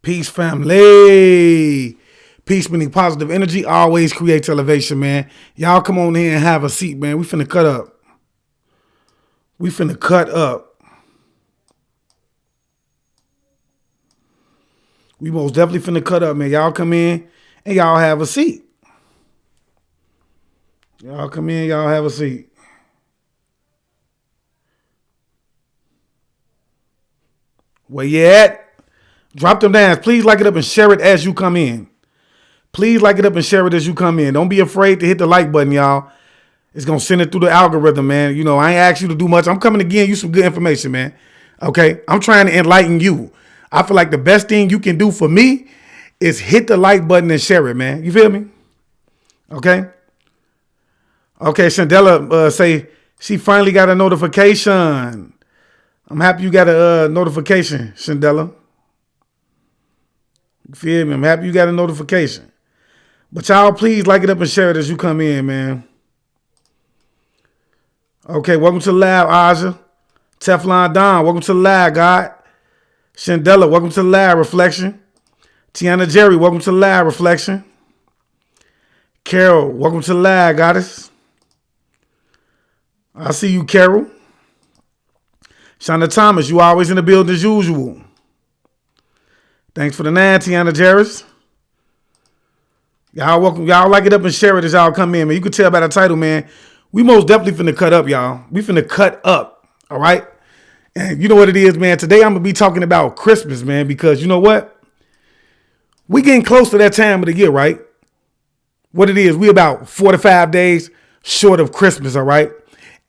Peace, family. Peace, meaning positive energy, always creates elevation, man. Y'all come on here and have a seat, man. We finna cut up. We finna cut up. We most definitely finna cut up, man. Y'all come in and y'all have a seat. Y'all come in, y'all have a seat. Where you at? Drop them down. Please like it up and share it as you come in. Please like it up and share it as you come in. Don't be afraid to hit the like button, y'all. It's going to send it through the algorithm, man. You know, I ain't asked you to do much. I'm coming to give you some good information, man. Okay? I'm trying to enlighten you. I feel like the best thing you can do for me is hit the like button and share it, man. You feel me? Okay? Okay, Shandella say she finally got a notification. I'm happy you got a notification, Shandella. You feel me? I'm happy you got a notification. But y'all, please like it up and share it as you come in, man. Okay, welcome to the lab, Aja. Teflon Don, welcome to the lab, God. Shandella, welcome to the lab, Reflection. Tiana Jerry, welcome to the lab, Reflection. Carol, welcome to the lab, Goddess. I see you, Carol. Shonda Thomas, you always in the building as usual. Thanks for the 9, Tiana Jarris. Y'all welcome. Y'all like it up and share it as y'all come in, man. You can tell by the title, man. We most definitely finna cut up, y'all. We finna cut up, all right? And you know what it is, man? Today I'm going to be talking about Christmas, man, because you know what? We getting close to that time of the year, right? What it is, we about 4 to 5 days short of Christmas, all right?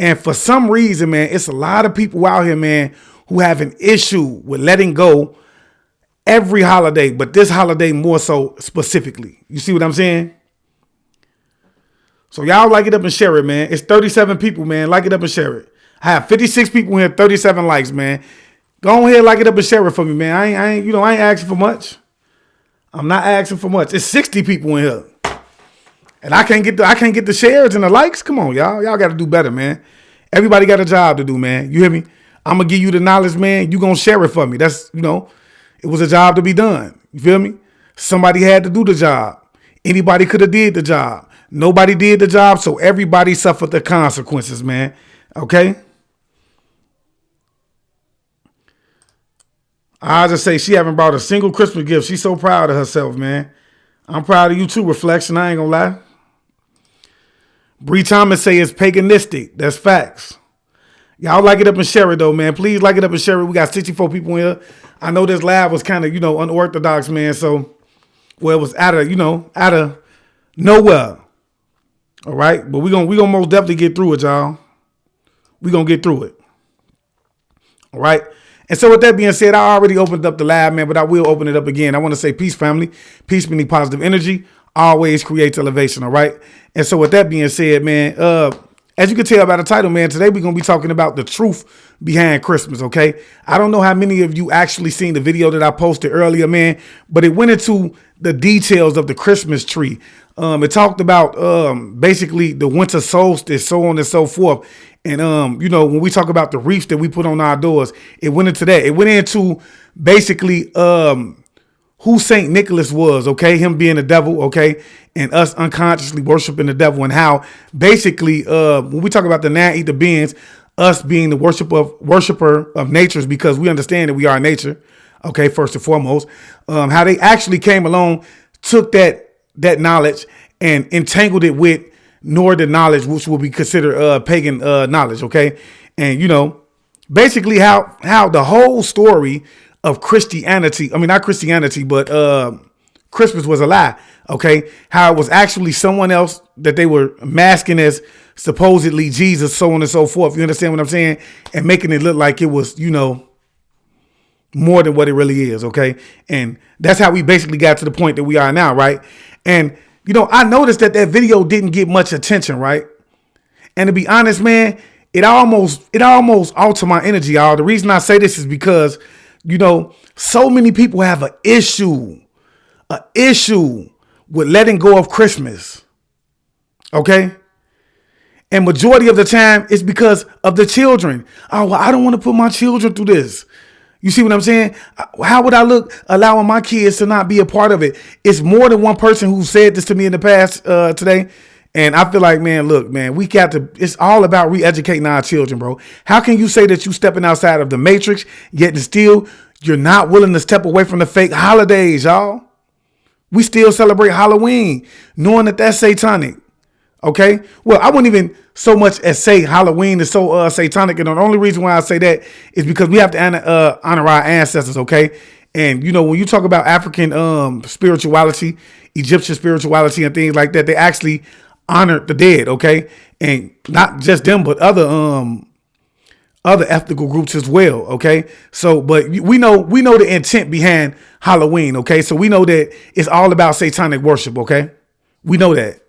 And for some reason, man, it's a lot of people out here, man, who have an issue with letting go every holiday, but this holiday more so specifically. You see what I'm saying? So y'all like it up and share it, man. It's 37 people, man. Like it up and share it. I have 56 people here, 37 likes, man. Go ahead, like it up and share it for me, man. I ain't asking for much. I'm not asking for much. It's 60 people in here. And I can't get the shares and the likes. Come on, y'all. Y'all got to do better, man. Everybody got a job to do, man. You hear me? I'm going to give you the knowledge, man. You going to share it for me. That's, it was a job to be done. You feel me? Somebody had to do the job. Anybody could have did the job. Nobody did the job, so everybody suffered the consequences, man. Okay? I just say she haven't brought a single Christmas gift. She's so proud of herself, man. I'm proud of you too, Reflection. I ain't going to lie. Bree Thomas say it's paganistic. That's facts. Y'all like it up and share it, though, man. Please like it up and share it. We got 64 people in here. I know this live was kind of, unorthodox, man. So, well, it was out of nowhere. All right? But we're gonna most definitely get through it, y'all. We're going to get through it. All right? And so with that being said, I already opened up the live, man, but I will open it up again. I want to say peace, family. Peace meaning positive energy. Always creates elevation, all right? And so with that being said, man, as you can tell by the title, man, today we're going to be talking about the truth behind Christmas, okay? I don't know how many of you actually seen the video that I posted earlier, man, but it went into the details of the Christmas tree. It talked about basically the winter solstice, so on and so forth. And, when we talk about the wreaths that we put on our doors, it went into that. It went into basically who St. Nicholas was, okay? Him being the devil, okay? And us unconsciously worshiping the devil, and how basically when we talk about the non-ether beings, us being the worshiper of natures, because we understand that we are nature, okay, first and foremost, how they actually came along, took that knowledge and entangled it with Northern knowledge, which will be considered pagan knowledge, okay? And, basically how the whole story of Christianity, not Christianity, but Christmas was a lie, okay? How it was actually someone else that they were masking as supposedly Jesus, so on and so forth. You understand what I'm saying? And making it look like it was, more than what it really is, okay? And that's how we basically got to the point that we are now, right? And, I noticed that video didn't get much attention, right? And to be honest, man, it almost altered my energy, y'all. The reason I say this is because, so many people have an issue with letting go of Christmas, okay? And majority of the time, it's because of the children. Oh, well, I don't want to put my children through this. You see what I'm saying? How would I look allowing my kids to not be a part of it? It's more than one person who said this to me in the past today. And I feel like, man, look, man, we got to, it's all about re-educating our children, bro. How can you say that you stepping outside of the matrix, yet still you're not willing to step away from the fake holidays, y'all? We still celebrate Halloween, knowing that that's satanic. Okay. Well, I wouldn't even so much as say Halloween is so satanic. And the only reason why I say that is because we have to honor our ancestors. Okay. And, you know, when you talk about African spirituality, Egyptian spirituality and things like that, they actually honored the dead. Okay. And not just them, but other ethnical groups as well. Okay. So, but we know the intent behind Halloween. Okay. So we know that it's all about satanic worship. Okay. We know that.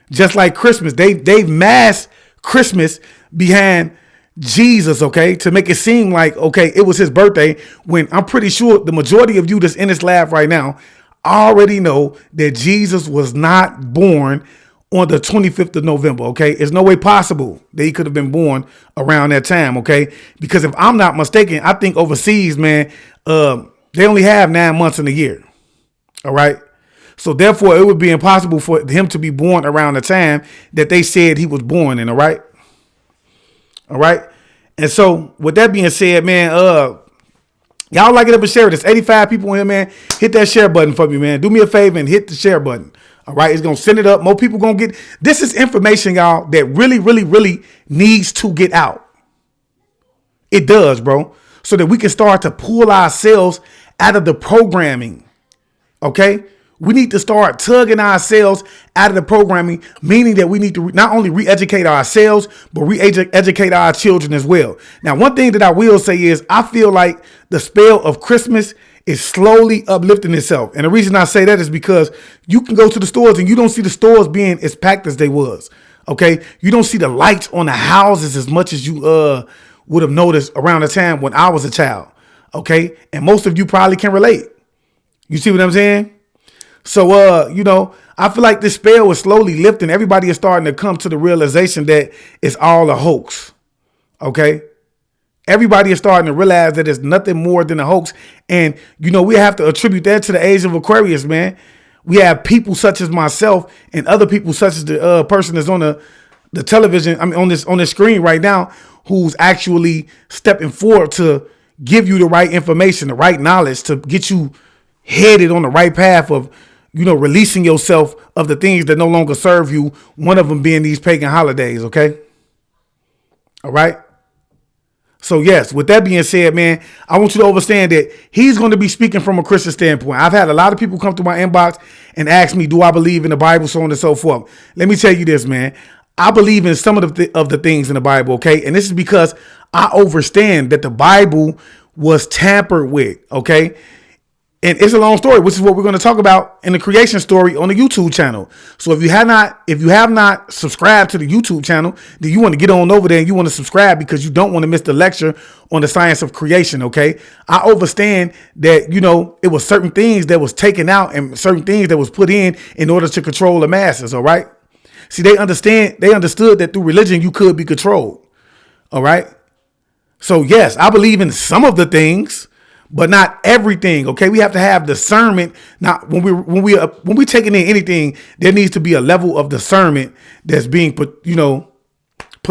Just like Christmas, they've masked Christmas behind Jesus, okay, to make it seem like, okay, it was his birthday, when I'm pretty sure the majority of you that's in this lab right now already know that Jesus was not born on the 25th of November, okay? There's no way possible that he could have been born around that time, okay? Because if I'm not mistaken, I think overseas, man, they only have 9 months in a year, all right? So therefore, it would be impossible for him to be born around the time that they said he was born in. All right. All right. And so with that being said, man, y'all like it up and share it. There's 85 people in here, man. Hit that share button for me, man. Do me a favor and hit the share button. All right. It's going to send it up. More people going to get. This is information, y'all, that really, really, really needs to get out. It does, bro. So that we can start to pull ourselves out of the programming. Okay. We need to start tugging ourselves out of the programming, meaning that we need to not only re-educate ourselves, but re-educate our children as well. Now, one thing that I will say is I feel like the spell of Christmas is slowly uplifting itself. And the reason I say that is because you can go to the stores and you don't see the stores being as packed as they was. Okay. You don't see the lights on the houses as much as you would have noticed around the time when I was a child. Okay. And most of you probably can relate. You see what I'm saying? So, you know, I feel like this spell is slowly lifting. Everybody is starting to come to the realization that it's all a hoax. OK, everybody is starting to realize that it's nothing more than a hoax. And, you know, we have to attribute that to the age of Aquarius, man. We have people such as myself and other people such as the person that's on the television. I mean, on this screen right now, who's actually stepping forward to give you the right information, the right knowledge to get you headed on the right path of, you know, releasing yourself of the things that no longer serve you. One of them being these pagan holidays. OK. All right. So, yes, with that being said, man, I want you to understand that he's going to be speaking from a Christian standpoint. I've had a lot of people come through my inbox and ask me, do I believe in the Bible, so on and so forth. Let me tell you this, man. I believe in some of the things in the Bible. OK. And this is because I understand that the Bible was tampered with. OK. And it's a long story, which is what we're going to talk about in the creation story on the YouTube channel. So if you have not subscribed to the YouTube channel, then you want to get on over there and you want to subscribe because you don't want to miss the lecture on the science of creation. OK, I understand that, you know, it was certain things that was taken out and certain things that was put in order to control the masses. All right. See, they understood that through religion, you could be controlled. All right. So, yes, I believe in some of the things, but not everything. OK, we have to have discernment. Now, when we taking in anything, there needs to be a level of discernment that's being put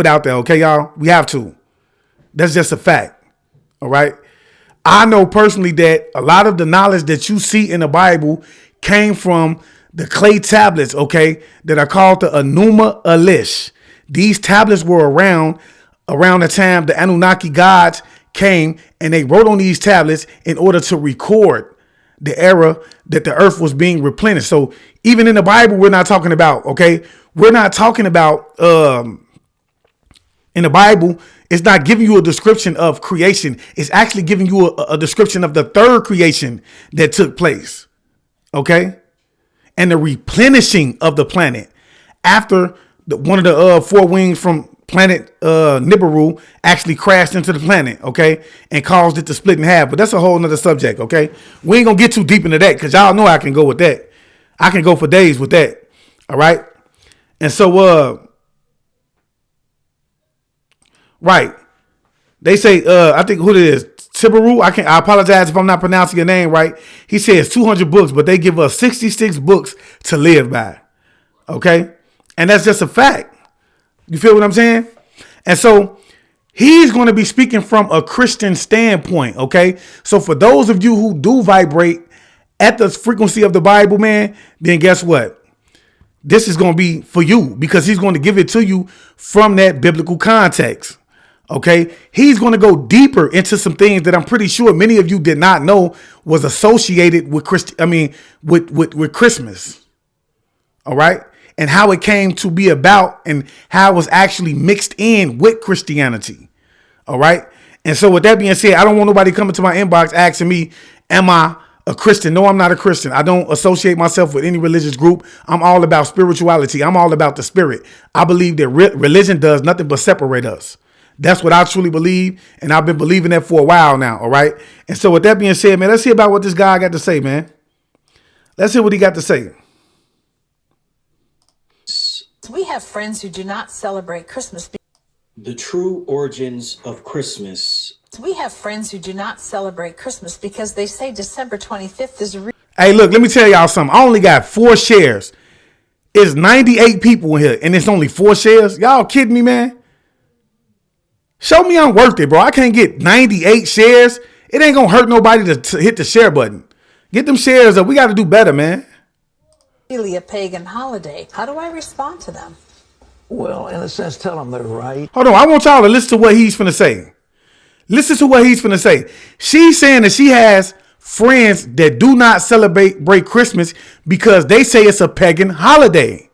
out there. OK, y'all, we have to. That's just a fact. All right. I know personally that a lot of the knowledge that you see in the Bible came from the clay tablets. OK, that are called the Enuma Elish. These tablets were around the time the Anunnaki gods came, and they wrote on these tablets in order to record the era that the earth was being replenished. So even in the Bible, we're not talking about, okay, we're not talking about in the Bible, it's not giving you a description of creation. It's actually giving you a description of the third creation that took place. Okay. And the replenishing of the planet after one of the four wings from planet Nibiru actually crashed into the planet, okay, and caused it to split in half. But that's a whole nother subject, okay? We ain't gonna get too deep into that because y'all know I can go with that. I can go for days with that. All right. And so right. They say, I think who it is, Tibaru, I apologize if I'm not pronouncing your name right. He says 200 books, but they give us 66 books to live by. Okay? And that's just a fact. You feel what I'm saying? And so he's going to be speaking from a Christian standpoint. Okay? So for those of you who do vibrate at the frequency of the Bible, man, then guess what? This is going to be for you because he's going to give it to you from that biblical context. Okay, he's going to go deeper into some things that I'm pretty sure many of you did not know was associated with with Christmas. All right, and how it came to be about and how it was actually mixed in with Christianity. All right, and so with that being said, I don't want nobody coming to my inbox asking me, "Am I a Christian?" No, I'm not a Christian. I don't associate myself with any religious group. I'm all about spirituality. I'm all about the spirit. I believe that religion does nothing but separate us. That's what I truly believe, and I've been believing that for a while now, all right? And so with that being said, man, let's hear about what this guy got to say, man. Let's hear what he got to say. We have friends who do not celebrate Christmas. The true origins of Christmas. We have friends who do not celebrate Christmas because they say December 25th is a Hey, look, let me tell y'all something. I only got 4 shares. It's 98 people in here, and it's only 4 shares? Y'all kidding me, man? Show me I'm worth it, bro. I can't get 98 shares. It ain't gonna hurt nobody to hit the share button. Get them shares up. We got to do better, man. really a pagan holiday. How do I respond to them? Well, in a sense, tell them they're right. Hold on. I want y'all to listen to what he's finna say. Listen to what he's finna say. She's saying that she has friends that do not celebrate Christmas because they say it's a pagan holiday.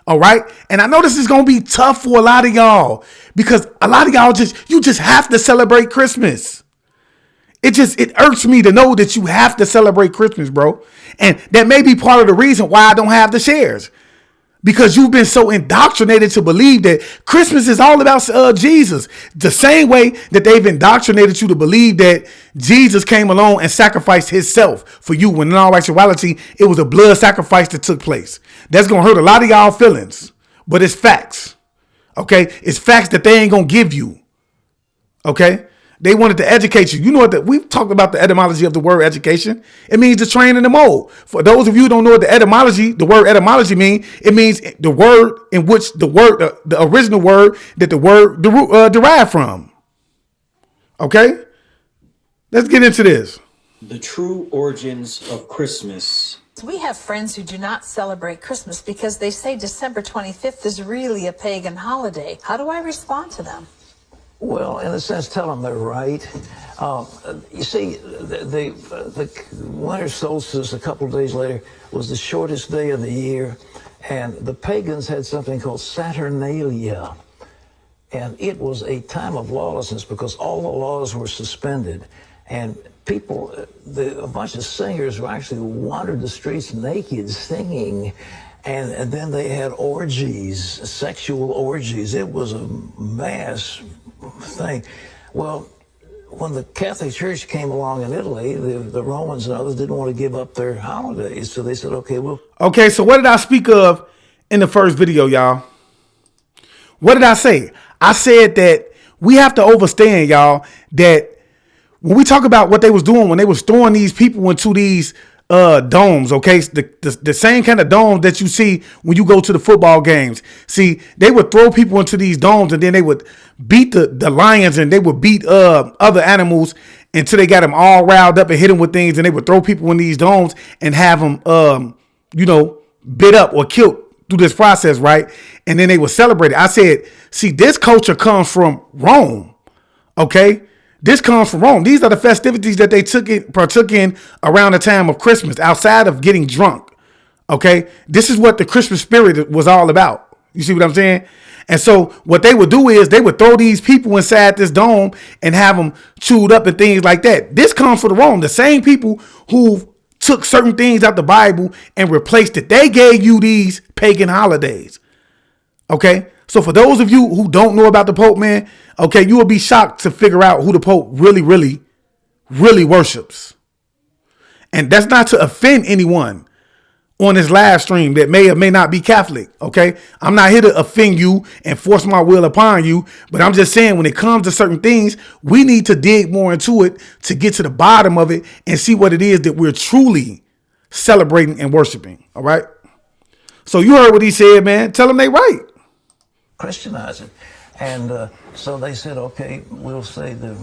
All right. And I know this is going to be tough for a lot of y'all because a lot of y'all you just have to celebrate Christmas. It irks me to know that you have to celebrate Christmas, bro. And that may be part of the reason why I don't have the shares, because you've been so indoctrinated to believe that Christmas is all about Jesus. The same way that they've indoctrinated you to believe that Jesus came along and sacrificed himself for you, when in all actuality, it was a blood sacrifice that took place. That's going to hurt a lot of y'all feelings, but it's facts. Okay. It's facts that they ain't going to give you. Okay. They wanted to educate you. You know what? We've talked about the etymology of the word education. It means to train in the mold. For those of you who don't know what the word etymology means, it means the word in which the original word that the word derived from. Okay? Let's get into this. The true origins of Christmas. We have friends who do not celebrate Christmas because they say December 25th is really a pagan holiday. How do I respond to them? Well, in a sense, tell them they're right. You see, the winter solstice a couple of days later was the shortest day of the year, and the pagans had something called Saturnalia, and it was a time of lawlessness because all the laws were suspended, and people, a bunch of singers were actually wandered the streets naked singing. And then they had orgies, sexual orgies. It was a mass thing. Well, when the Catholic Church came along in Italy, the Romans and others didn't want to give up their holidays. So they said, Okay, so what did I speak of in the first video, y'all? What did I say? I said that we have to understand, y'all, that when we talk about what they was doing when they was throwing these people into these domes, okay, the same kind of domes that you see when you go to the football games. See, they would throw people into these domes and then they would beat the lions and they would beat other animals until they got them all riled up and hit them with things, and they would throw people in these domes and have them bit up or killed through this process, right? And then they would celebrate it. I said, see, this culture comes from Rome, okay? This comes from Rome. These are the festivities that they partook in around the time of Christmas, outside of getting drunk. Okay. This is what the Christmas spirit was all about. You see what I'm saying? And so what they would do is they would throw these people inside this dome and have them chewed up and things like that. This comes from Rome. The same people who took certain things out the Bible and replaced it. They gave you these pagan holidays. Okay. So for those of you who don't know about the Pope, man, okay, you will be shocked to figure out who the Pope really, really, really worships. And that's not to offend anyone. on this live stream that may or may not be Catholic, okay? I'm not here to offend you and force my will upon you, but I'm just saying when it comes to certain things, we need to dig more into it to get to the bottom of it and see what it is that we're truly celebrating and worshiping, all right? So you heard what he said, man. Tell them they right. Christianize it. And so they said, okay, we'll say the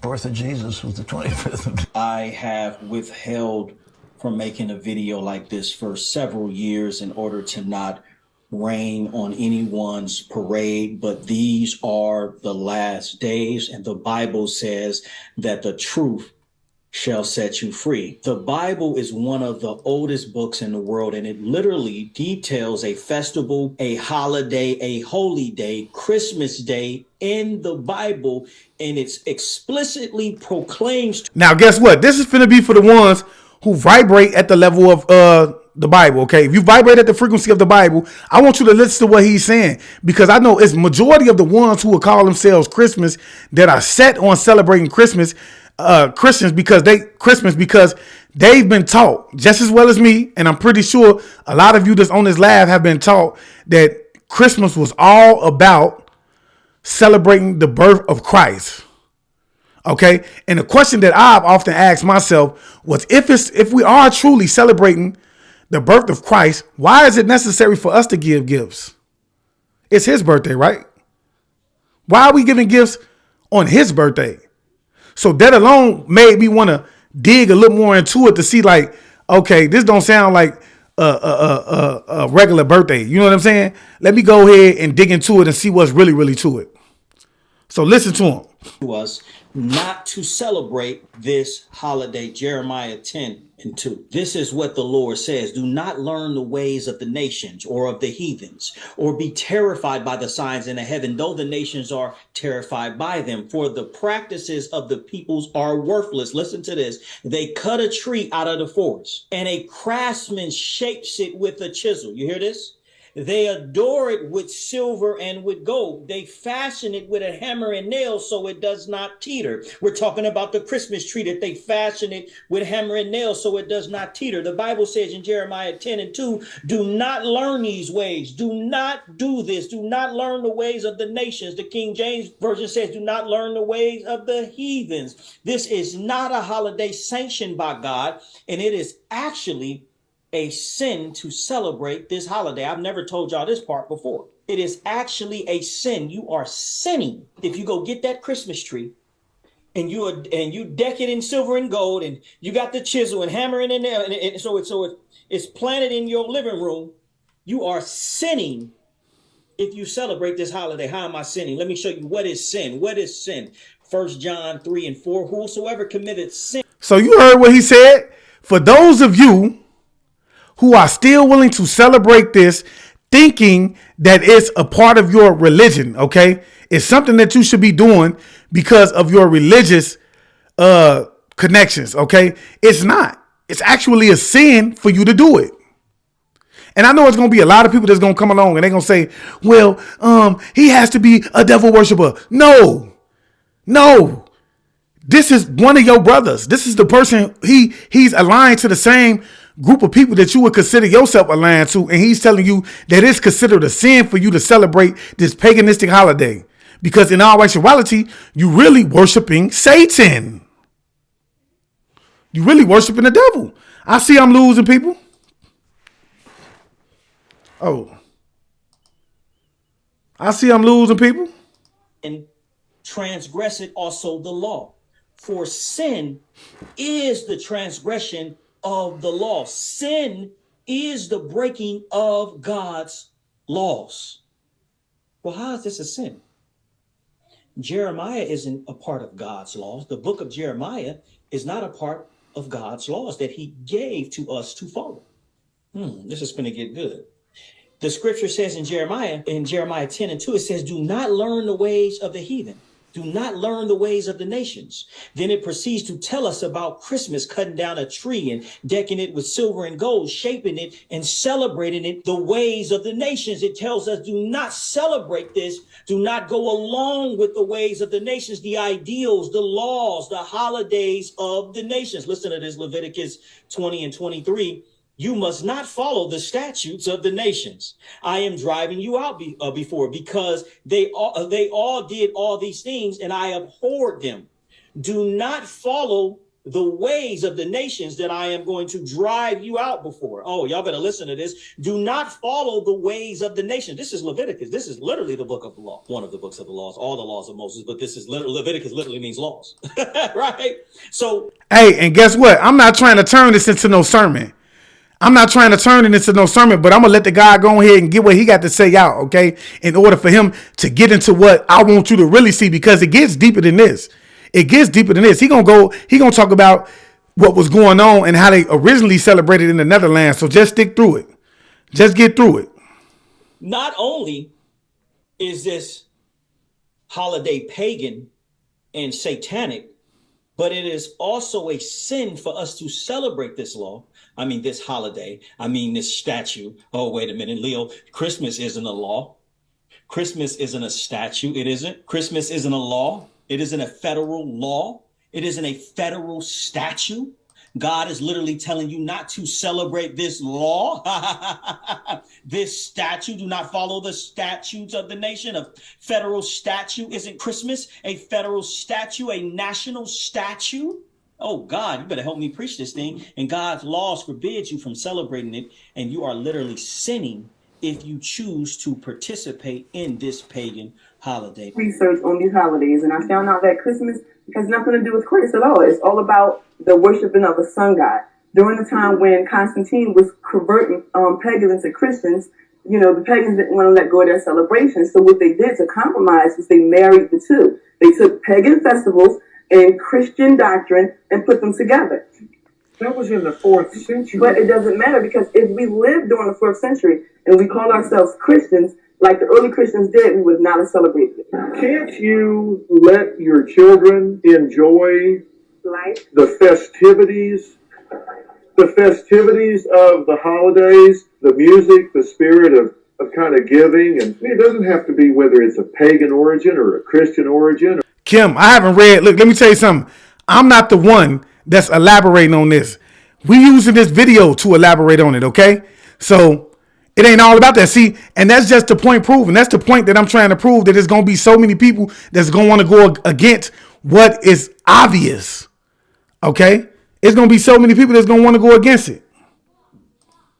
birth of Jesus was the 25th of I have withheld from making a video like this for several years in order to not rain on anyone's parade, but these are the last days, and the Bible says that the truth shall set you free. The Bible is one of the oldest books in the world, and it literally details a festival, a holiday, a holy day, Christmas Day in the Bible, and it explicitly proclaims. Now, guess what? This is finna be for the ones who vibrate at the level of the Bible, okay? If you vibrate at the frequency of the Bible, I want you to listen to what he's saying, because I know it's majority of the ones who would call themselves Christmas that are set on celebrating Christmas, Christians, because they've been taught just as well as me, and I'm pretty sure a lot of you that's on this live have been taught that Christmas was all about celebrating the birth of Christ. Okay. And the question that I've often asked myself was, if we are truly celebrating the birth of Christ, why is it necessary for us to give gifts? It's his birthday, right? Why are we giving gifts on his birthday? So that alone made me want to dig a little more into it to see, like, okay, this don't sound like a regular birthday. You know what I'm saying? Let me go ahead and dig into it and see what's really, really to it. So listen to him. To us not to celebrate this holiday. Jeremiah 10:2. This is what the Lord says: do not learn the ways of the nations or of the heathens, or be terrified by the signs in the heaven, though the nations are terrified by them. For the practices of the peoples are worthless. Listen to this. They cut a tree out of the forest, and a craftsman shapes it with a chisel. You hear this? They adore it with silver and with gold. They fashion it with a hammer and nails so it does not teeter. We're talking about the Christmas tree, that they fashion it with hammer and nails so it does not teeter. The Bible says in Jeremiah 10:2, do not learn these ways. Do not do this. Do not learn the ways of the nations. The King James Version says, do not learn the ways of the heathens. This is not a holiday sanctioned by God, and it is actually a sin to celebrate this holiday. I've never told y'all this part before. It is actually a sin. You are sinning if you go get that Christmas tree and you deck it in silver and gold, and you got the chisel and hammer and nail, and so it's planted in your living room. You are sinning if you celebrate this holiday. How am I sinning? Let me show you what is sin. What is sin? 1 John 3:4. Whosoever committed sin. So you heard what he said. For those of you who are still willing to celebrate this, thinking that it's a part of your religion, okay? It's something that you should be doing because of your religious connections, okay? It's not. It's actually a sin for you to do it. And I know it's going to be a lot of people that's going to come along and they're going to say, well, he has to be a devil worshiper. No. This is one of your brothers. This is the person, he's aligned to the same group of people that you would consider yourself aligned to, and he's telling you that it's considered a sin for you to celebrate this paganistic holiday, because in all actuality, you really worshiping Satan. You really worshiping the devil. I see I'm losing people. Oh. I see I'm losing people. And transgress it also the law. For sin is the transgression of the law. Sin is the breaking of God's laws. Well, how is this a sin? Jeremiah isn't a part of God's laws. The book of Jeremiah is not a part of God's laws that he gave to us to follow. This is going to get good. The scripture says in Jeremiah 10:2, it says, do not learn the ways of the heathen. Do not learn the ways of the nations. Then it proceeds to tell us about Christmas, cutting down a tree and decking it with silver and gold, shaping it and celebrating it the ways of the nations. It tells us, do not celebrate this. Do not go along with the ways of the nations, the ideals, the laws, the holidays of the nations. Listen to this, Leviticus 20:23. You must not follow the statutes of the nations. I am driving you out before, because they all did all these things, and I abhorred them. Do not follow the ways of the nations that I am going to drive you out before. Oh, y'all better listen to this. Do not follow the ways of the nation. This is Leviticus. This is literally the book of the law, one of the books of the laws, all the laws of Moses, but this is Leviticus literally means laws, right? So, Hey, and guess what? I'm not trying to turn this into no sermon. I'm not trying to turn it into no sermon, but I'm gonna let the guy go ahead and get what he got to say out, okay? In order for him to get into what I want you to really see, because it gets deeper than this. It gets deeper than this. He gonna talk about what was going on and how they originally celebrated in the Netherlands. So just stick through it. Just get through it. not only is this holiday pagan and satanic, but it is also a sin for us to celebrate this law. I mean, this holiday. I mean, this statue. Oh, wait a minute, Leo. Christmas isn't a law. Christmas isn't a statue. It isn't. Christmas isn't a law. It isn't a federal law. It isn't a federal statue. God is literally telling you not to celebrate this law, this statue. Do not follow the statutes of the nation. A federal statue isn't Christmas. A federal statue, a national statue. Oh, God, you better help me preach this thing. And God's laws forbids you from celebrating it. And you are literally sinning if you choose to participate in this pagan holiday. Research on these holidays, and I found out that Christmas has nothing to do with Christ at all. It's all about the worshiping of a sun god. During the time when Constantine was converting pagans into Christians, you know, the pagans didn't want to let go of their celebrations. So what they did to compromise was they married the two. They took pagan festivals and Christian doctrine and put them together. That was in the 4th century. But it doesn't matter, because if we lived during the 4th century and we called ourselves Christians, like the early Christians did, we would not have celebrated it. Can't you let your children enjoy Life. the festivities of the holidays, the music, the spirit of kind of giving? And it doesn't have to be whether it's a pagan origin or a Christian origin. Kim, I haven't read. Look, let me tell you something. I'm not the one that's elaborating on this. We using this video to elaborate on it, okay? So it ain't all about that. See, and that's just the point proven. That's the point that I'm trying to prove, that there's going to be so many people that's going to want to go against what is obvious, okay? It's going to be so many people that's going to want to go against it.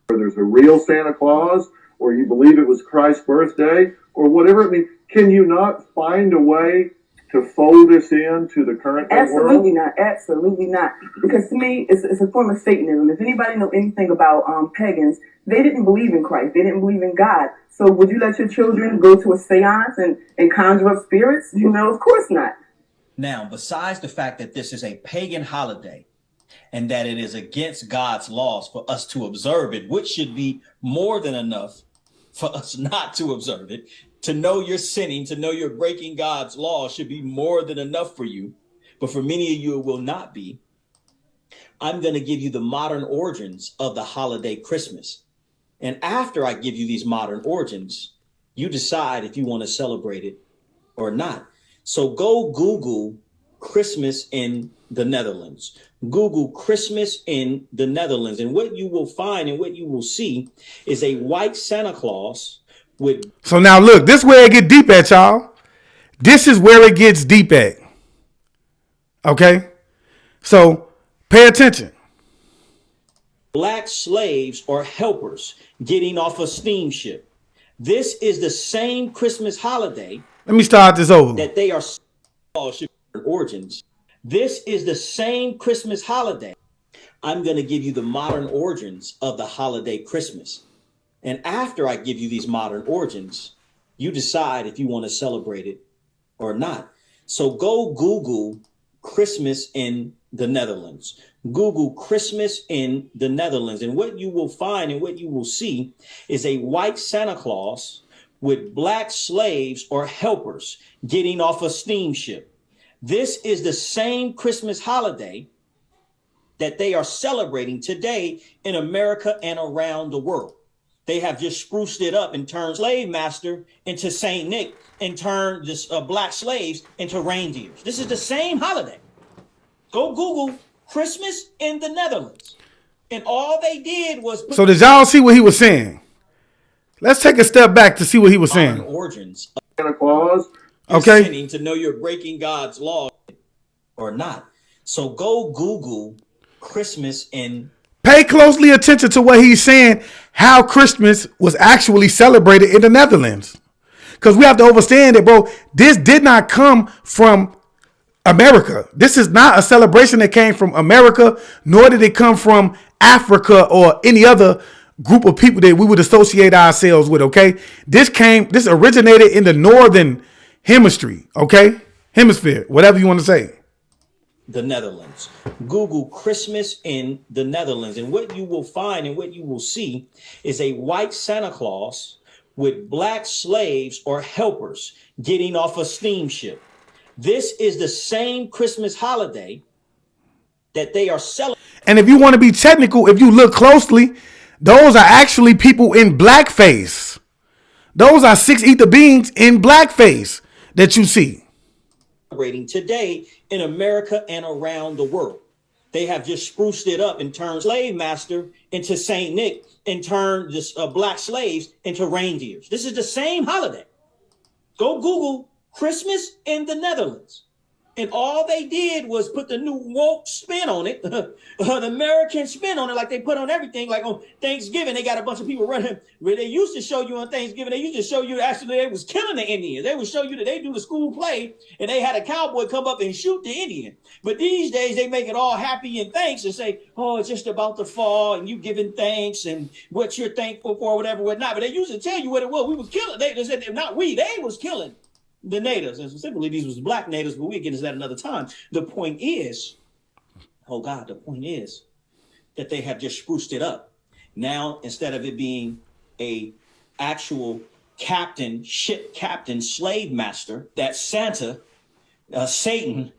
Or there's a real Santa Claus, or you believe it was Christ's birthday, or whatever. I mean, can you not find a way to fold this into the current Absolutely world? not. Absolutely not. Because to me, it's a form of Satanism. If anybody know anything about pagans, they didn't believe in Christ. They didn't believe in God. So would you let your children go to a seance and conjure up spirits? You know, of course not. Now, besides the fact that this is a pagan holiday and that it is against God's laws for us to observe it, which should be more than enough for us not to observe it, to know you're sinning, to know you're breaking God's law should be more than enough for you. But for many of you, it will not be. I'm going to give you the modern origins of the holiday Christmas. And after I give you these modern origins, you decide if you want to celebrate it or not. So go Google Christmas in the Netherlands. Google Christmas in the Netherlands. And what you will find and what you will see is a white Santa Claus with... So now look, this is where it get deep at, y'all. This is where it gets deep at. Okay? So pay attention. Black slaves or helpers getting off a steamship. This is the same Christmas holiday. Let me start this over. That they are origins. This is the same Christmas holiday. I'm going to give you the modern origins of the holiday Christmas. And after I give you these modern origins, you decide if you want to celebrate it or not. So go Google Christmas in the Netherlands. Google Christmas in the Netherlands. And what you will find and what you will see is a white Santa Claus with black slaves or helpers getting off a steamship. This is the same Christmas holiday that they are celebrating today in America and around the world. They have just spruced it up and turned slave master into Saint Nick and turned this black slaves into reindeers. This is the same holiday. Go Google Christmas in the Netherlands. And all they did was put So did y'all see what he was saying? Let's take a step back to see what he was modern saying. origins of Santa Claus. Okay. sinning to know you're breaking God's law or not. So go Google Christmas in Pay closely attention to what he's saying, how Christmas was actually celebrated in the Netherlands. Because we have to understand that, bro, this did not come from America. This is not a celebration that came from America, nor did it come from Africa or any other group of people that we would associate ourselves with, okay? This originated in the northern hemisphere, okay? Hemisphere, whatever you want to say. the Netherlands. Google Christmas in the Netherlands, and what you will find and what you will see is a white Santa Claus with black slaves or helpers getting off a steamship. This is the same Christmas holiday that they are celebrating. And if you want to be technical, if you look closely, those are actually people in blackface. Those are six ether beings in blackface that you see. Today in America and around the world. They have just spruced it up and turned slave master into Saint Nick and turned this black slaves into reindeers. This is the same holiday. Go Google Christmas in the Netherlands. And all they did was put the new woke spin on it, an American spin on it, like they put on everything. Like on Thanksgiving, they got a bunch of people running. Where they used to show you on Thanksgiving, they used to show you actually they was killing the Indians. They would show you that they do the school play, and they had a cowboy come up and shoot the Indian. But these days, they make it all happy and thanks and say, oh, it's just about the fall, and you giving thanks and what you're thankful for, whatever, whatnot. But they used to tell you what it was. We was killing. They said, not we, they was killing the natives, and specifically these was black natives, but we'll get into that another time. The point is, the point is that they have just spruced it up. Now, instead of it being a actual ship captain, slave master, that's Santa, Satan,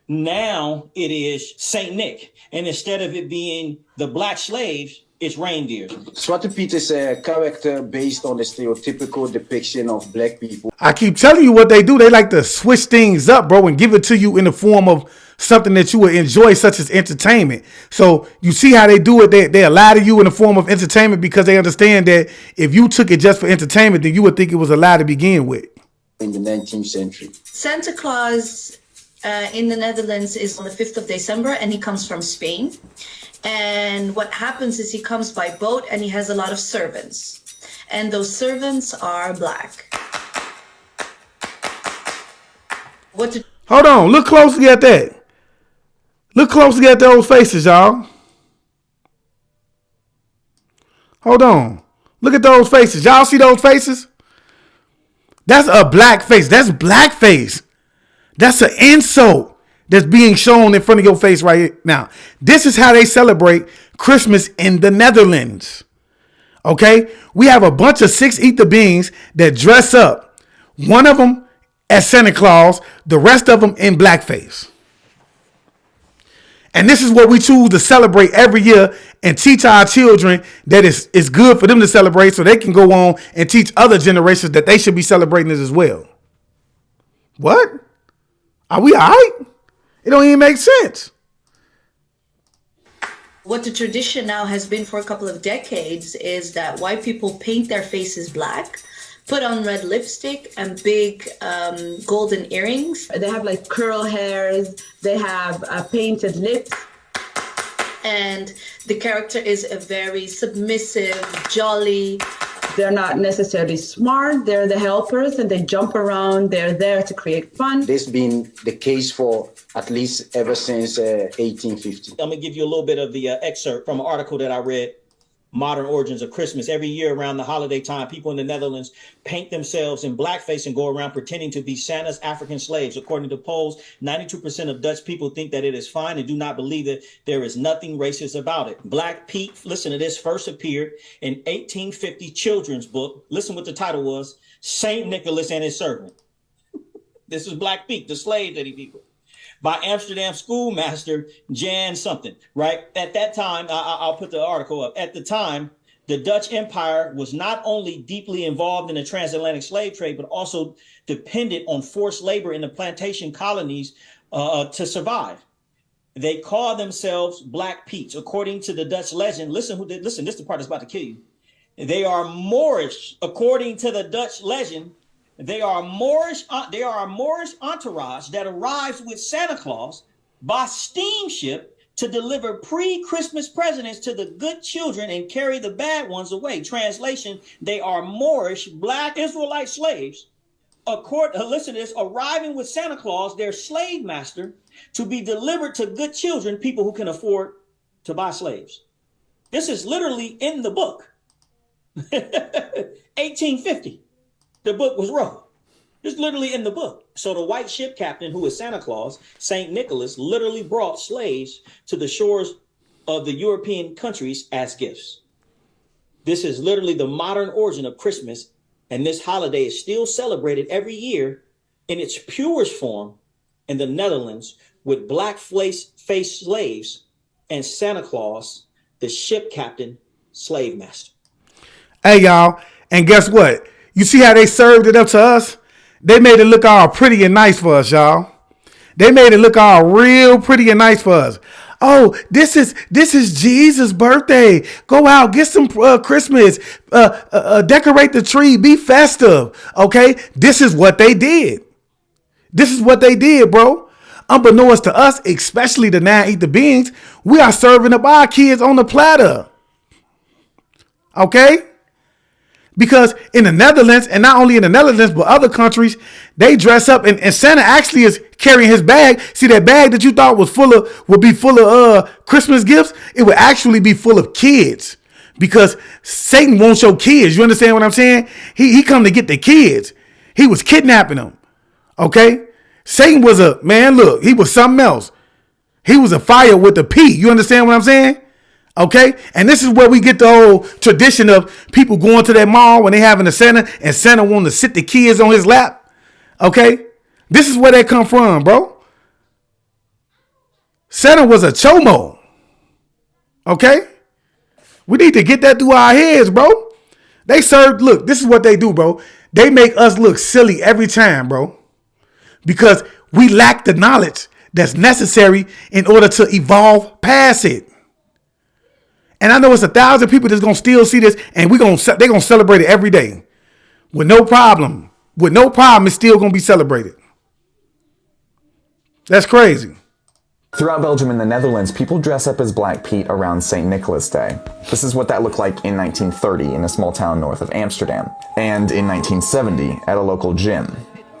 now it is Saint Nick. And instead of it being the black slaves, it's reindeers. Zwarte Piet is a character based on the stereotypical depiction of black people. I keep telling you what they do. They like to switch things up, bro, and give it to you in the form of something that you would enjoy, such as entertainment. So you see how they do it. They lie to you in the form of entertainment because they understand that if you took it just for entertainment, then you would think it was a lie to begin with. In the 19th century. Santa Claus in the Netherlands is on the 5th of December, and he comes from Spain. And what happens is he comes by boat, and he has a lot of servants. And those servants are black. Hold on. Look closely at that. Look closely at those faces, y'all. Hold on. Look at those faces. Y'all see those faces? That's a black face. That's blackface. That's an insult that's being shown in front of your face right now. This is how they celebrate Christmas in the Netherlands. Okay? We have a bunch of six ether beings that dress up. One of them as Santa Claus, the rest of them in blackface. And this is what we choose to celebrate every year and teach our children that it's good for them to celebrate so they can go on and teach other generations that they should be celebrating this as well. What? Are we all right? It don't even make sense. What the tradition now has been for a couple of decades is that white people paint their faces black, put on red lipstick and big golden earrings. They have like curl hairs, they have painted lips. And the character is a very submissive, jolly. They're not necessarily smart, they're the helpers and they jump around, they're there to create fun. This has been the case for at least ever since 1850. I'm going to give you a little bit of the excerpt from an article that I read, Modern Origins of Christmas. Every year around the holiday time, people in the Netherlands paint themselves in blackface and go around pretending to be Santa's African slaves. According to polls, 92% of Dutch people think that it is fine and do not believe that there is nothing racist about it. Black Pete, listen to this, first appeared in 1850 children's book. Listen what the title was, Saint Nicholas and His Servant. This is Black Pete, the slave that he people. By Amsterdam schoolmaster Jan something, right? At that time, I'll put the article up. At the time, the Dutch Empire was not only deeply involved in the transatlantic slave trade, but also dependent on forced labor in the plantation colonies to survive. They call themselves Black Pete's. According to the Dutch legend, listen, this is the part that's about to kill you. They are Moorish, according to the Dutch legend. They are a Moorish entourage that arrives with Santa Claus by steamship to deliver pre-Christmas presents to the good children and carry the bad ones away. Translation, they are Moorish Black Israelite slaves. Listen to this, arriving with Santa Claus, their slave master, to be delivered to good children, people who can afford to buy slaves. This is literally in the book. 1850, the book was wrote. It's literally in the book. So the white ship captain, who is Santa Claus, St. Nicholas, literally brought slaves to the shores of the European countries as gifts. This is literally the modern origin of Christmas, and this holiday is still celebrated every year in its purest form in the Netherlands with black-faced slaves and Santa Claus, the ship captain, slave master. Hey, y'all, and guess what? You see how they served it up to us? They made it look all pretty and nice for us, y'all. They made it look all real pretty and nice for us. Oh, this is Jesus' birthday. Go out, get some Christmas, decorate the tree, be festive. Okay, this is what they did. This is what they did, bro. Unbeknownst to us, especially the Now Eat the Beans, we are serving up our kids on the platter. Okay? Because in the Netherlands, and not only in the Netherlands, but other countries, they dress up, and Santa actually is carrying his bag. See, that bag that you thought would be full of Christmas gifts, it would actually be full of kids. Because Satan wants your kids. You understand what I'm saying? He come to get the kids. He was kidnapping them. Okay? Satan was he was something else. He was a fire with a P. You understand what I'm saying? Okay, and this is where we get the whole tradition of people going to that mall when they having a Santa, and Santa wanting to sit the kids on his lap. Okay, this is where they come from, bro. Santa was a chomo. Okay, we need to get that through our heads, bro. Look, this is what they do, bro. They make us look silly every time, bro, because we lack the knowledge that's necessary in order to evolve past it. And I know it's 1,000 people that's going to still see this, and they're going to celebrate it every day with no problem. With no problem, it's still going to be celebrated. That's crazy. Throughout Belgium and the Netherlands, people dress up as Black Pete around St. Nicholas Day. This is what that looked like in 1930 in a small town north of Amsterdam, and in 1970 at a local gym,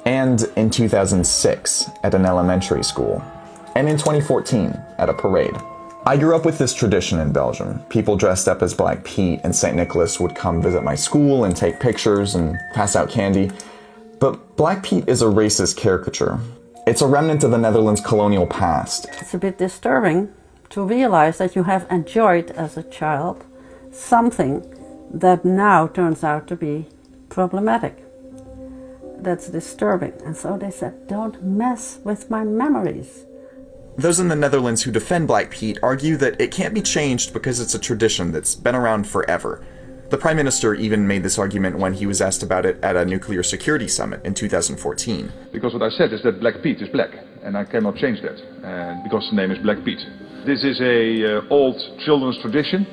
and in 2006 at an elementary school, and in 2014 at a parade. I grew up with this tradition in Belgium. People dressed up as Black Pete and St. Nicholas would come visit my school and take pictures and pass out candy. But Black Pete is a racist caricature. It's a remnant of the Netherlands' colonial past. It's a bit disturbing to realize that you have enjoyed as a child something that now turns out to be problematic. That's disturbing. And so they said, don't mess with my memories. Those in the Netherlands who defend Black Pete argue that it can't be changed because it's a tradition that's been around forever. The Prime Minister even made this argument when he was asked about it at a nuclear security summit in 2014. Because what I said is that Black Pete is black, and I cannot change that, and because the name is Black Pete. This is a old children's tradition,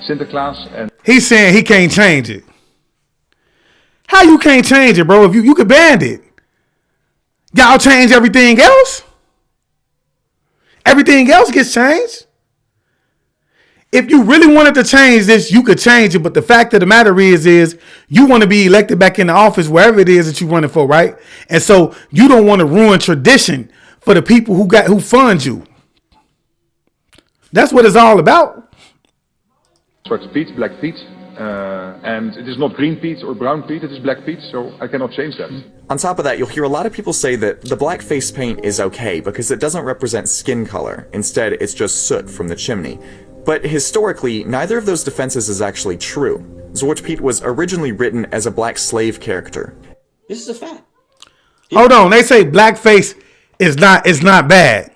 Sinterklaas, and... He's saying he can't change it. How you can't change it, bro? If you could ban it. Y'all change everything else? Everything else gets changed. If you really wanted to change this, you could change it. But the fact of the matter is you want to be elected back in the office, wherever it is that you're running for, right? And so you don't want to ruin tradition for the people who fund you. That's what it's all about. Zwarte Piet, Black Pete. And it is not green Pete or brown Pete, it is Black Pete, so I cannot change that. On top of that, you'll hear a lot of people say that the black face paint is okay because it doesn't represent skin color. Instead, it's just soot from the chimney. But historically, neither of those defenses is actually true. Zwarte Piet was originally written as a black slave character. This is a fact. Hold on, they say blackface is not bad.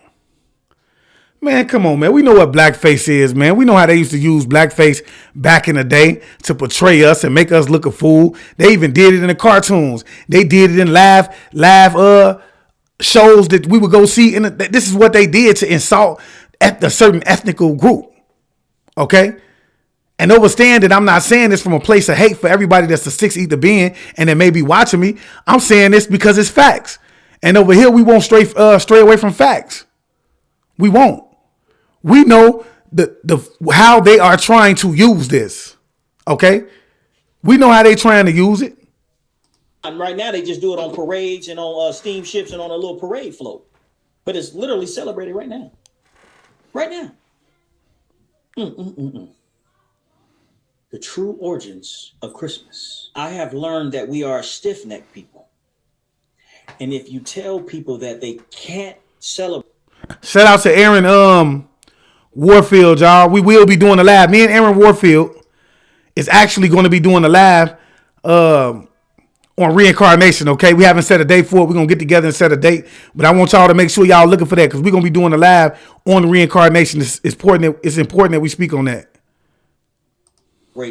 Man, come on, man. We know what blackface is, man. We know how they used to use blackface back in the day to portray us and make us look a fool. They even did it in the cartoons. They did it in live shows that we would go see. This is what they did to insult at a certain ethnical group. Okay? And understand that I'm not saying this from a place of hate for everybody that's a six ether being and that may be watching me. I'm saying this because it's facts. And over here, we won't stray away from facts. We won't. We know the how they are trying to use this. Okay? We know how they're trying to use it. And right now, they just do it on parades and on steamships and on a little parade float. But it's literally celebrated right now. Right now. The true origins of Christmas. I have learned that we are stiff-necked people. And if you tell people that they can't celebrate. Shout out to Aaron Warfield, y'all. We will be doing a live. Me and Aaron Warfield is actually going to be doing a live on reincarnation, okay? We haven't set a date for it. We're going to get together and set a date. But I want y'all to make sure y'all looking for that because we're going to be doing a live on reincarnation. It's important that we speak on that.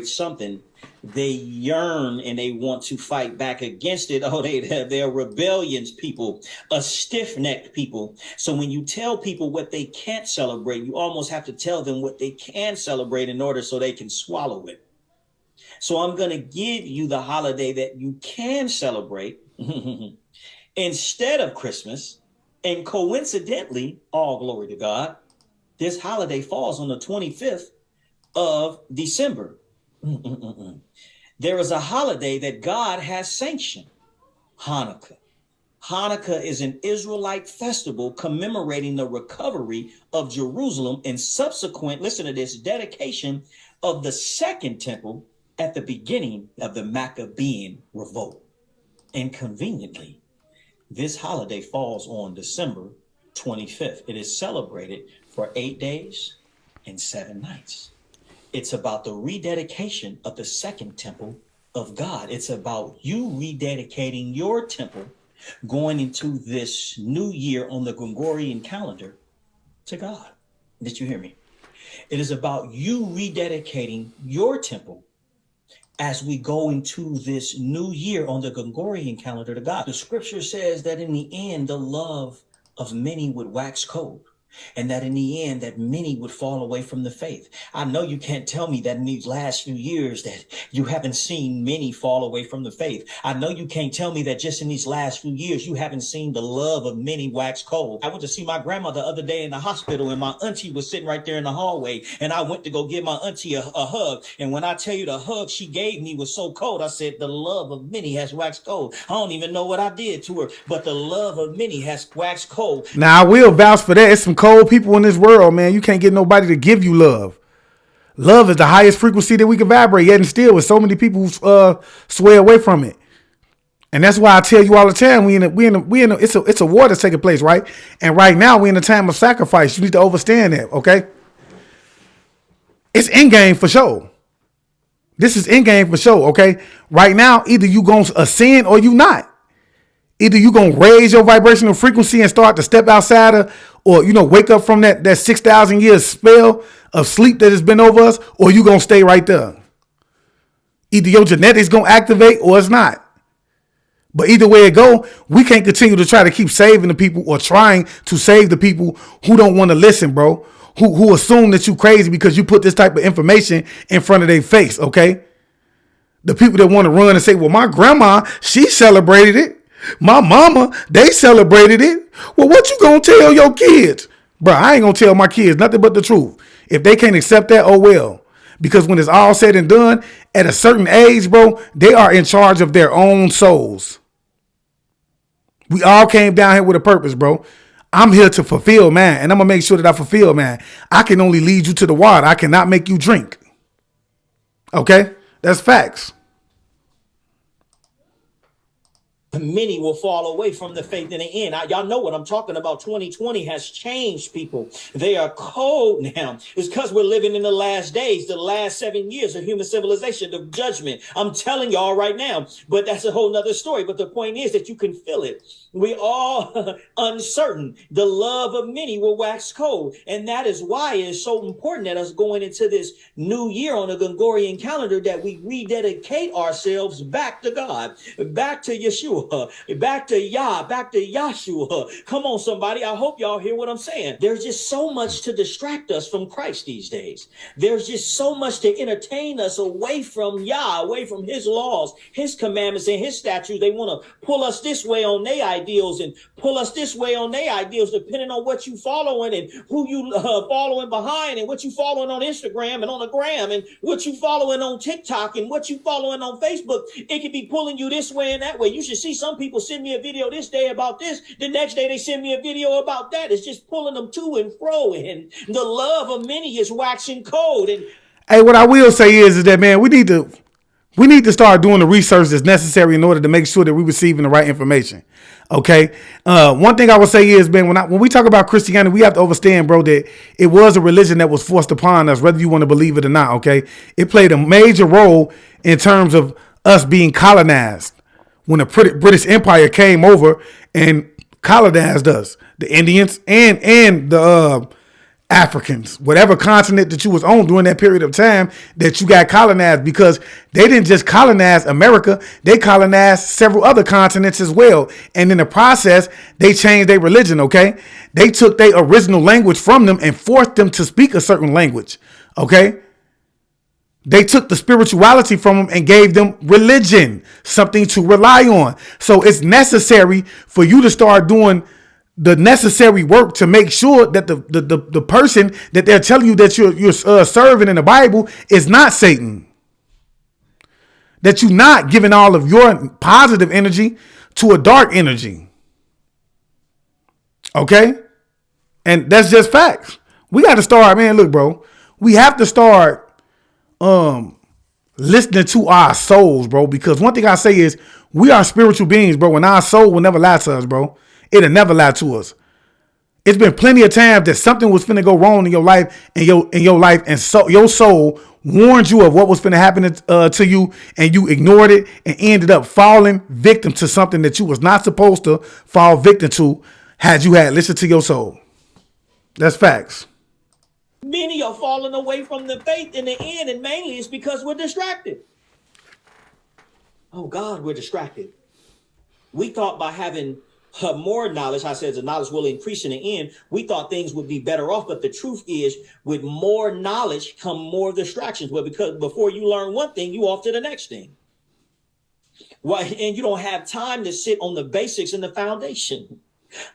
Something, they yearn and they want to fight back against it. Oh, they're rebellions people, a stiff-necked people. So when you tell people what they can't celebrate, you almost have to tell them what they can celebrate in order so they can swallow it. So I'm going to give you the holiday that you can celebrate instead of Christmas. And coincidentally, all glory to God, this holiday falls on the 25th of December. There is a holiday that God has sanctioned, Hanukkah. Hanukkah is an Israelite festival commemorating the recovery of Jerusalem and subsequent, listen to this, dedication of the second temple at the beginning of the Maccabean revolt. And conveniently, this holiday falls on December 25th. It is celebrated for 8 days and 7 nights. It's about the rededication of the second temple of God. It's about you rededicating your temple going into this new year on the Gregorian calendar to God. Did you hear me? It is about you rededicating your temple as we go into this new year on the Gregorian calendar to God. The scripture says that in the end, the love of many would wax cold. And that in the end, that many would fall away from the faith. I know you can't tell me that in these last few years that you haven't seen many fall away from the faith. I know you can't tell me that just in these last few years, you haven't seen the love of many wax cold. I went to see my grandma the other day in the hospital and my auntie was sitting right there in the hallway. And I went to go give my auntie a hug. And when I tell you the hug she gave me was so cold, I said, the love of many has waxed cold. I don't even know what I did to her, but the love of many has waxed cold. Now, I will vouch for that. It's some cold people in this world, man. You can't get nobody to give you love. Love is the highest frequency that we can vibrate, yet and still with so many people who sway away from it. And that's why I tell you all the time, it's a war that's taking place, right? And right now we're in a time of sacrifice. You need to understand that, okay? It's in game for sure. This is in game for sure, okay? Right now, either you gonna ascend or you not. Either you gonna raise your vibrational frequency and start to step outside of, or wake up from that 6,000 years spell of sleep that has been over us, or you gonna stay right there. Either your genetics gonna activate or it's not. But either way it go, we can't continue to try to keep saving the people or trying to save the people who don't want to listen, bro. Who assume that you crazy because you put this type of information in front of their face, okay? The people that want to run and say, well, my grandma, she celebrated it. My mama, they celebrated it. Well, what you gonna tell your kids? Bro, I ain't gonna tell my kids nothing but the truth. If they can't accept that, oh well. Because when it's all said and done, at a certain age, bro, they are in charge of their own souls. We all came down here with a purpose, bro. I'm here to fulfill man, and I'm gonna make sure that I fulfill man. I can only lead you to the water. I cannot make you drink. Okay? That's facts. Many will fall away from the faith in the end. Y'all know what I'm talking about. 2020 has changed people. They are cold now. It's because we're living in the last days, the last 7 years of human civilization, the judgment. I'm telling y'all right now, but that's a whole nother story. But the point is that you can feel it. We all uncertain. The love of many will wax cold. And that is why it's so important that us going into this new year on the Gregorian calendar that we rededicate ourselves back to God, back to Yeshua. Yeshua, back to Yah, back to Yahshua. Come on, somebody. I hope y'all hear what I'm saying. There's just so much to distract us from Christ these days. There's just so much to entertain us away from Yah, away from his laws, his commandments, and his statutes. They want to pull us this way on their ideals and pull us this way on their ideals, depending on what you following and who you following behind and what you following on Instagram and on the gram and what you following on TikTok and what you following on Facebook. It could be pulling you this way and that way. You should see some people send me a video this day about this. The next day they send me a video about that. It's just pulling them to and fro, and the love of many is waxing cold. And hey, what I will say is that, man, we need to start doing the research that's necessary in order to make sure that we're receiving the right information. Okay. One thing I would say is, man, when we talk about Christianity, we have to understand, bro, that it was a religion that was forced upon us, whether you want to believe it or not. Okay. It played a major role in terms of us being colonized when the British Empire came over and colonized us, the Indians and the Africans, whatever continent that you was on during that period of time that you got colonized, because they didn't just colonize America, they colonized several other continents as well. And in the process, they changed their religion, okay? They took their original language from them and forced them to speak a certain language, okay? They took the spirituality from them and gave them religion, something to rely on. So it's necessary for you to start doing the necessary work to make sure that the person that they're telling you that you're serving in the Bible is not Satan. That you're not giving all of your positive energy to a dark energy. Okay? And that's just facts. We got to start, man, look, bro. We have to start listening to our souls, bro, because one thing I say is we are spiritual beings, bro, and our soul will never lie to us, bro. It'll never lie to us. It's been plenty of times that something was finna go wrong in your life and your life, and so your soul warned you of what was finna happen to you, and you ignored it and ended up falling victim to something that you was not supposed to fall victim to had you had listened to your soul. That's facts. many are falling away from the faith in the end, and mainly it's because we're distracted. Oh God, we're distracted. We thought by having more knowledge, I said the knowledge will increase in the end, we thought things would be better off. But the truth is, with more knowledge come more distractions. Well, because before you learn one thing, you off to the next thing. Well, and you don't have time to sit on the basics and the foundation.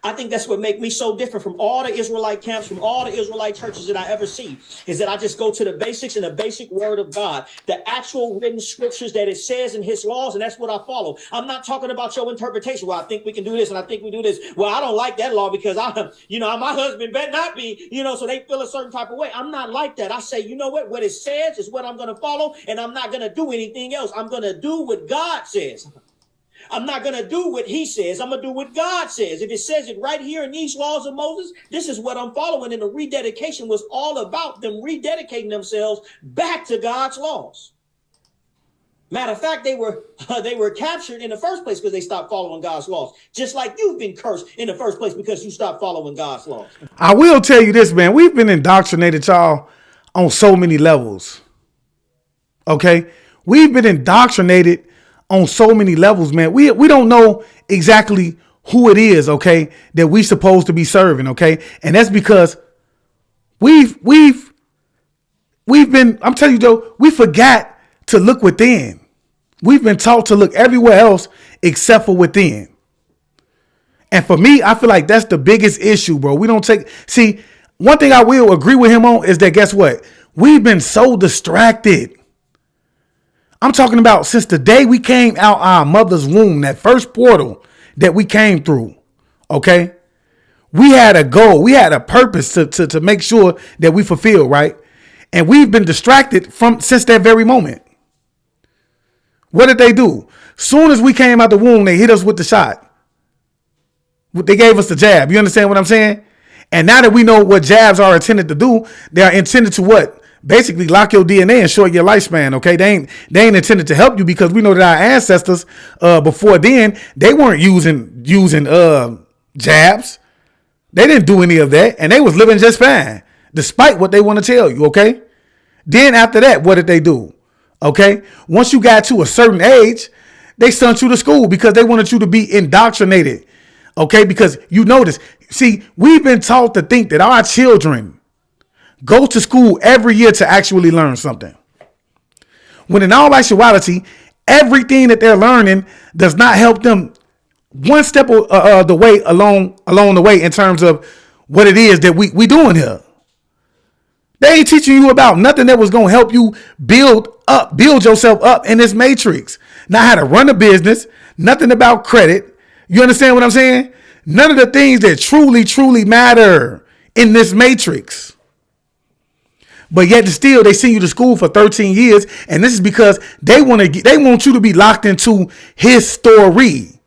I think that's what makes me so different from all the Israelite camps, from all the Israelite churches that I ever see, is that I just go to the basics and the basic word of God, the actual written scriptures that it says in his laws, and that's what I follow. I'm not talking about your interpretation. Well, I think we can do this and I think we do this. Well, I don't like that law because my husband better not be, so they feel a certain type of way. I'm not like that. I say, you know what it says is what I'm going to follow, and I'm not going to do anything else. I'm going to do what God says. I'm not going to do what he says. I'm going to do what God says. If it says it right here in these laws of Moses, this is what I'm following. And the rededication was all about them rededicating themselves back to God's laws. Matter of fact, they were captured in the first place because they stopped following God's laws. Just like you've been cursed in the first place because you stopped following God's laws. I will tell you this, man. We've been indoctrinated, y'all, on so many levels. Okay? We've been indoctrinated on so many levels, man. We don't know exactly who it is, okay, that we supposed to be serving, okay? And that's because we've been, I'm telling you though, we forgot to look within. We've been taught to look everywhere else except for within. And for me, I feel like that's the biggest issue, bro. We don't see, one thing I will agree with him on is that, guess what? We've been so distracted. I'm talking about since the day we came out our mother's womb, that first portal that we came through, okay? We had a goal. We had a purpose to make sure that we fulfill, right? And we've been distracted since that very moment. What did they do? Soon as we came out the womb, they hit us with the shot. They gave us the jab. You understand what I'm saying? And now that we know what jabs are intended to do, they are intended to what? Basically lock your DNA and short your lifespan, okay? They ain't intended to help you, because we know that our ancestors before then, they weren't using jabs. They didn't do any of that, and they was living just fine, despite what they want to tell you, okay? Then after that, what did they do? Okay? Once you got to a certain age, They sent you to school because they wanted you to be indoctrinated. Okay, because you notice, see, we've been taught to think that our children go to school every year to actually learn something. When in all actuality, everything that they're learning does not help them one step the way along the way in terms of what it is that we doing here. They ain't teaching you about nothing that was going to help you build yourself up in this matrix. Not how to run a business, nothing about credit. You understand what I'm saying? None of the things that truly matter in this matrix. But yet still they send you to school for 13 years. And this is because they want you to be locked into his story.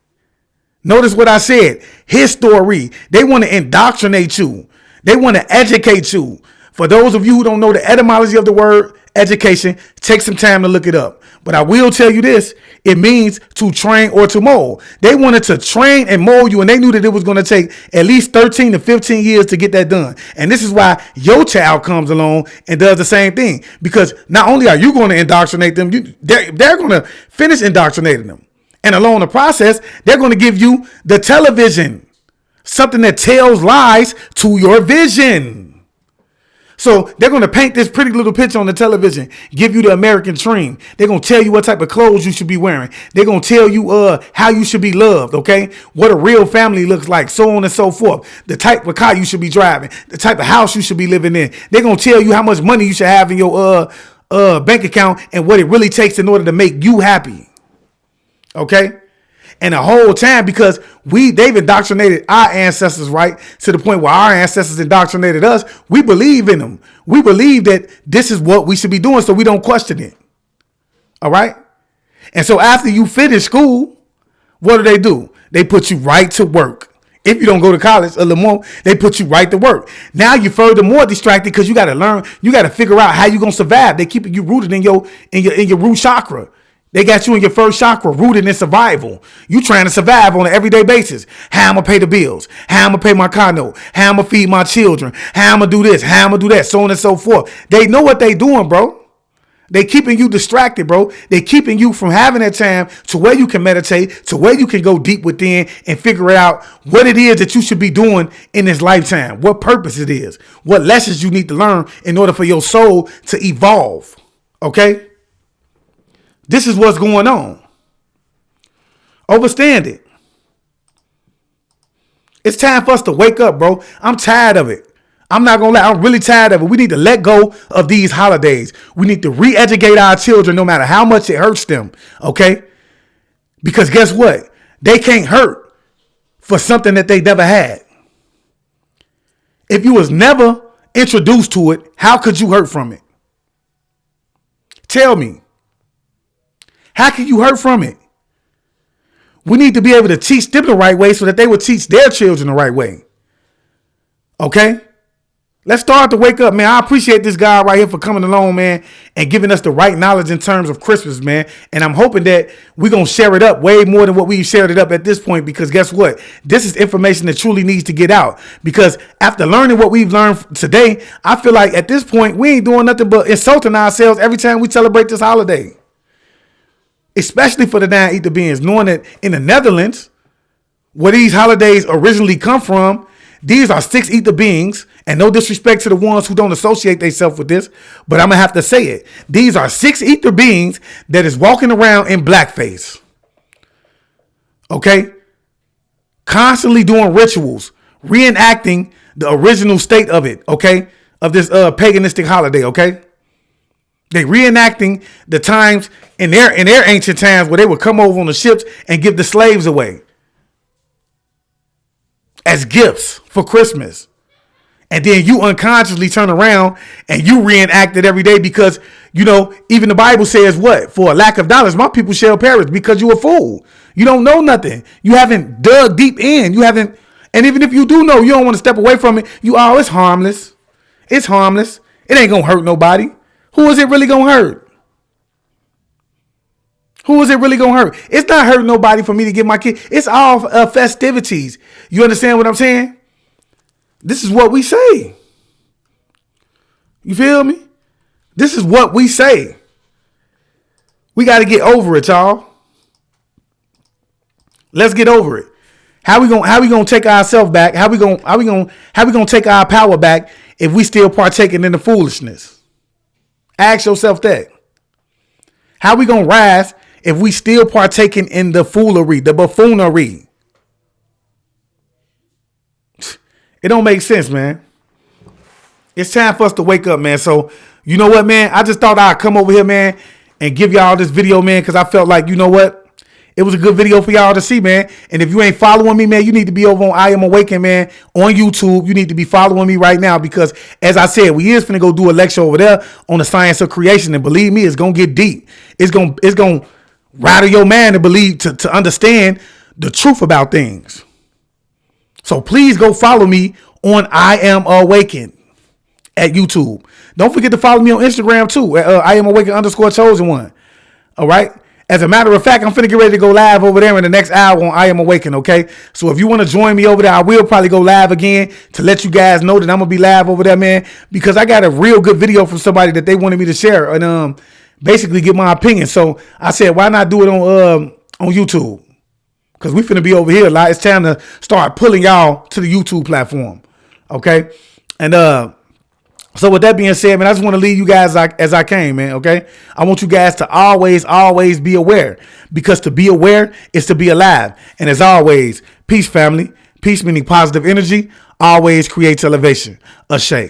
Notice what I said, his story. They want to indoctrinate you. They want to educate you. For those of you who don't know the etymology of the word education, take some time to look it up. But I will tell you this, it means to train or to mold. They wanted to train and mold you, and they knew that it was going to take at least 13 to 15 years to get that done. And this is why your child comes along and does the same thing. Because not only are you going to indoctrinate them, they're going to finish indoctrinating them. And along the process, they're going to give you the television, something that tells lies to your vision. So they're going to paint this pretty little picture on the television, give you the American dream. They're going to tell you what type of clothes you should be wearing. They're going to tell you how you should be loved, okay? What a real family looks like, so on and so forth. The type of car you should be driving, the type of house you should be living in. They're going to tell you how much money you should have in your bank account and what it really takes in order to make you happy, okay? And the whole time, because they've indoctrinated our ancestors, right, to the point where our ancestors indoctrinated us, we believe in them. We believe that this is what we should be doing, so we don't question it. All right? And so after you finish school, what do? They put you right to work. If you don't go to college a little more, they put you right to work. Now you're furthermore distracted because you got to learn, you got to figure out how you're going to survive. They keep you rooted in your root chakra. They got you in your first chakra, rooted in survival. You trying to survive on an everyday basis. How I'm going to pay the bills. How I'm going to pay my car note. How I'm going to feed my children. How I'm going to do this. How I'm going to do that. So on and so forth. They know what they doing, bro. They keeping you distracted, bro. They keeping you from having that time to where you can meditate, to where you can go deep within and figure out what it is that you should be doing in this lifetime. What purpose it is. What lessons you need to learn in order for your soul to evolve. Okay? This is what's going on. Understand it. It's time for us to wake up, bro. I'm tired of it. I'm not going to lie. I'm really tired of it. We need to let go of these holidays. We need to re-educate our children no matter how much it hurts them. Okay? Because guess what? They can't hurt for something that they never had. If you was never introduced to it, how could you hurt from it? Tell me. How can you hurt from it? We need to be able to teach them the right way so that they will teach their children the right way. Okay? Let's start to wake up, man. I appreciate this guy right here for coming along, man, and giving us the right knowledge in terms of Christmas, man. And I'm hoping that we're going to share it up way more than what we've shared it up at this point, because guess what? This is information that truly needs to get out. Because after learning what we've learned today, I feel like at this point, we ain't doing nothing but insulting ourselves every time we celebrate this holiday. Especially for the non-ether beings, knowing that in the Netherlands, where these holidays originally come from, these are 6 ether beings, and no disrespect to the ones who don't associate themselves with this, but I'm going to have to say it. These are 6 ether beings that is walking around in blackface. Okay? Constantly doing rituals, reenacting the original state of it, okay? Of this paganistic holiday, okay? They reenacting the times in their ancient times where they would come over on the ships and give the slaves away as gifts for Christmas. And then you unconsciously turn around and you reenact it every day because, you know, even the Bible says what? For a lack of knowledge, my people shall perish, because you a fool. You don't know nothing. You haven't dug deep in. You haven't. And even if you do know, you don't want to step away from it. It's harmless. It's harmless. It ain't going to hurt nobody. Who is it really going to hurt? Who is it really going to hurt? It's not hurting nobody for me to give my kid. It's all festivities. You understand what I'm saying? This is what we say. You feel me? This is what we say. We got to get over it, y'all. Let's get over it. How we gonna take ourselves back? How we gonna take our power back if we still partaking in the foolishness? Ask yourself that. How we gonna rise if we still partaking in the foolery, the buffoonery? It don't make sense, man. It's time for us to wake up, man. So, you know what, man? I just thought I'd come over here, man, and give y'all this video, man, because I felt like, you know what? It was a good video for y'all to see, man. And if you ain't following me, man, you need to be over on I Am Awakend, man, on YouTube. You need to be following me right now because, as I said, we is finna go do a lecture over there on the science of creation. And believe me, it's going to get deep. It's going to rattle your man to believe, to understand the truth about things. So please go follow me on I Am Awakend at YouTube. Don't forget to follow me on Instagram, too, at I Am Awakend_chosen1. All right? As a matter of fact, I'm finna get ready to go live over there in the next hour on I Am Awakend, okay? So if you want to join me over there, I will probably go live again to let you guys know that I'm going to be live over there, man, because I got a real good video from somebody that they wanted me to share and basically get my opinion. So I said, why not do it on YouTube? Because we finna be over here. Like, it's time to start pulling y'all to the YouTube platform, okay? And so with that being said, man, I just want to leave you guys as I came, man, okay? I want you guys to always be aware, because to be aware is to be alive. And as always, peace, family. Peace meaning positive energy always creates elevation. Ashe.